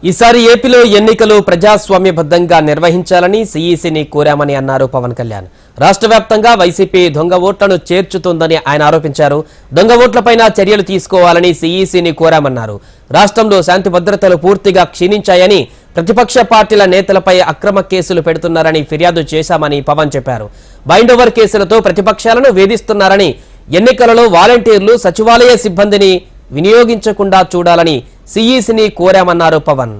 ఈసారి ఏపీలో ఎన్నికలు ప్రజాస్వామ్యబద్ధంగా నిర్వహించాలని సీఈసీని కోరామని అన్నారు పవన్ కళ్యాణ్. రాష్ట్ర వ్యాప్తంగా వైసీపీ దొంగ ఓట్లను చేర్చుతుందని ఆయన ఆరోపించారు. దొంగ ఓట్లపైన చర్యలు తీసుకోవాలని సీఈసీని కోరామన్నారు. రాష్ట్రంలో శాంతి భద్రతలు పూర్తిగా క్షీణించాయని, ప్రతిపక్ష పార్టీల నేతలపై అక్రమ కేసులు పెడుతున్నారని ఫిర్యాదు చేశామని పవన్ చెప్పారు. బైండ్ ఓవర్ కేసులతో ప్రతిపక్షాలను వేధిస్తున్నారని, ఎన్నికలలో వాలంటీర్లు, సచివాలయ సిబ్బందిని వినియోగించకుండా చూడాలని సీఈసీని కోరామన్నారు పవన్.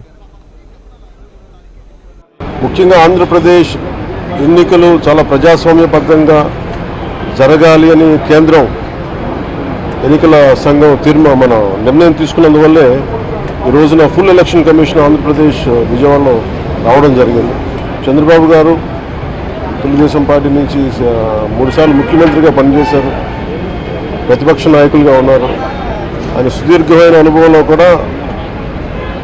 ముఖ్యంగా ఆంధ్రప్రదేశ్ ఎన్నికలు చాలా ప్రజాస్వామ్యబద్ధంగా జరగాలి అని కేంద్రం ఎన్నికల సంఘం మన నిర్ణయం తీసుకున్నందువల్లే ఈ రోజున ఫుల్ ఎలక్షన్ కమిషన్ ఆంధ్రప్రదేశ్ విజయవాడలో రావడం జరిగింది. చంద్రబాబు గారు తెలుగుదేశం పార్టీ నుంచి 3 సార్లు ముఖ్యమంత్రిగా పనిచేశారు, ప్రతిపక్ష నాయకులుగా ఉన్నారు. ఆయన సుదీర్ఘమైన అనుభవంలో కూడా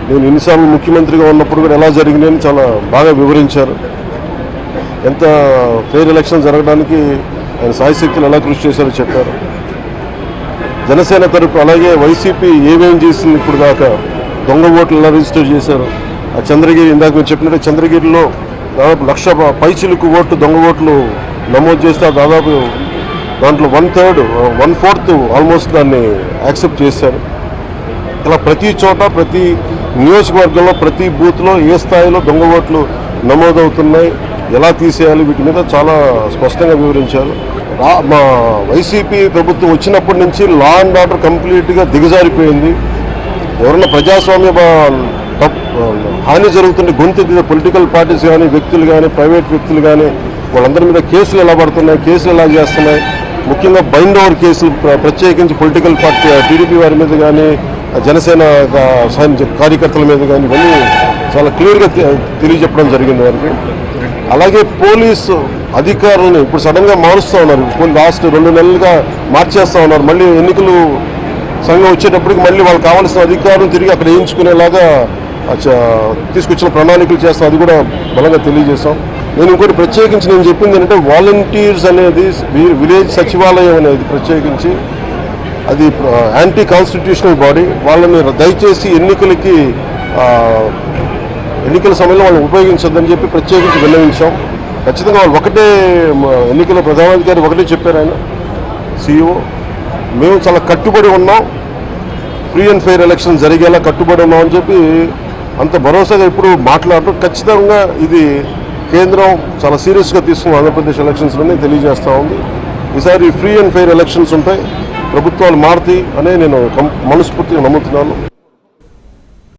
నేను ఎన్నిసార్లు ముఖ్యమంత్రిగా ఉన్నప్పుడు కూడా ఎలా జరిగినాయని చాలా బాగా వివరించారు. ఎంత ఫెయిర్ ఎలక్షన్ జరగడానికి ఆయన సాయశక్తులు ఎలా కృషి చేశారో చెప్పారు. జనసేన తరపు అలాగే వైసీపీ ఏమేం చేసింది ఇప్పుడు దాకా, దొంగ ఓట్లు ఎలా రిజిస్టర్ చేశారు. ఆ చంద్రగిరి ఇందాక మీరు చెప్పినట్టు చంద్రగిరిలో దాదాపు 1,00,000 పైచిలుకు ఓట్లు దొంగ ఓట్లు నమోదు చేస్తే దాదాపు దాంట్లో 1/4 ఆల్మోస్ట్ దాన్ని యాక్సెప్ట్ చేశారు. ఇలా ప్రతి చోట, ప్రతి నియోజకవర్గంలో, ప్రతి బూత్లో ఏ స్థాయిలో దొంగ ఓట్లు నమోదవుతున్నాయి, ఎలా తీసేయాలి, వీటి మీద చాలా స్పష్టంగా వివరించారు. మా వైసీపీ ప్రభుత్వం వచ్చినప్పటి నుంచి లా అండ్ ఆర్డర్ కంప్లీట్గా దిగజారిపోయింది. ఎవరన్నా ప్రజాస్వామ్య హాని జరుగుతుంటే గొంతెత్తిన పొలిటికల్ పార్టీస్ కానీ, వ్యక్తులు కానీ, ప్రైవేట్ వ్యక్తులు కానీ వాళ్ళందరి మీద కేసులు ఎలా పడుతున్నాయి, కేసులు ఎలా చేస్తున్నాయి. ముఖ్యంగా బైండ్ ఓవర్ కేసులు ప్రత్యేకించి పొలిటికల్ పార్టీ టీడీపీ వారి మీద కానీ, జనసేన కార్యకర్తల మీద కానీ ఇవన్నీ చాలా క్లియర్గా తెలియజెప్పడం జరిగింది వారికి. అలాగే పోలీసు అధికారులను ఇప్పుడు సడన్గా మారుస్తూ ఉన్నారు. లాస్ట్ 2 నెలలుగా మార్చేస్తూ ఉన్నారు. మళ్ళీ ఎన్నికలు సంఘం వచ్చేటప్పటికి మళ్ళీ వాళ్ళకి కావాల్సిన అధికారులు తిరిగి అక్కడ వేయించుకునేలాగా తీసుకొచ్చిన ప్రణాళికలు చేస్తాం. అది కూడా బలంగా తెలియజేస్తాం. నేను ఇంకోటి ప్రత్యేకించి నేను చెప్పింది ఏంటంటే, వాలంటీర్స్ అనేది విలేజ్ సచివాలయం అనేది ప్రత్యేకించి అది యాంటీ కాన్స్టిట్యూషనల్ బాడీ. వాళ్ళని దయచేసి ఎన్నికల సమయంలో వాళ్ళని ఉపయోగించొద్దని చెప్పి ప్రత్యేకించి విన్నవించాం. ఖచ్చితంగా వాళ్ళు ఒకటే, ఎన్నికల ప్రధానాధికారి ఒకటే చెప్పారు ఆయన, CEO, మేము చాలా కట్టుబడి ఉన్నాం, ఫ్రీ అండ్ ఫెయిర్ ఎలక్షన్ జరిగేలా కట్టుబడి ఉన్నాం అని చెప్పి అంత భరోసాగా ఇప్పుడు మాట్లాడటం. ఖచ్చితంగా ఇది కేంద్రం చాలా సీరియస్గా తీసుకున్న ఆంధ్రప్రదేశ్ ఎలక్షన్స్లోనే తెలియజేస్తూ ఉంది. ఈసారి ఫ్రీ అండ్ ఫెయిర్ ఎలక్షన్స్ ఉంటాయి, ప్రభుత్వాలు మారుతాయి అనే నేను మనస్ఫూర్తిగా నమ్ముతున్నాను.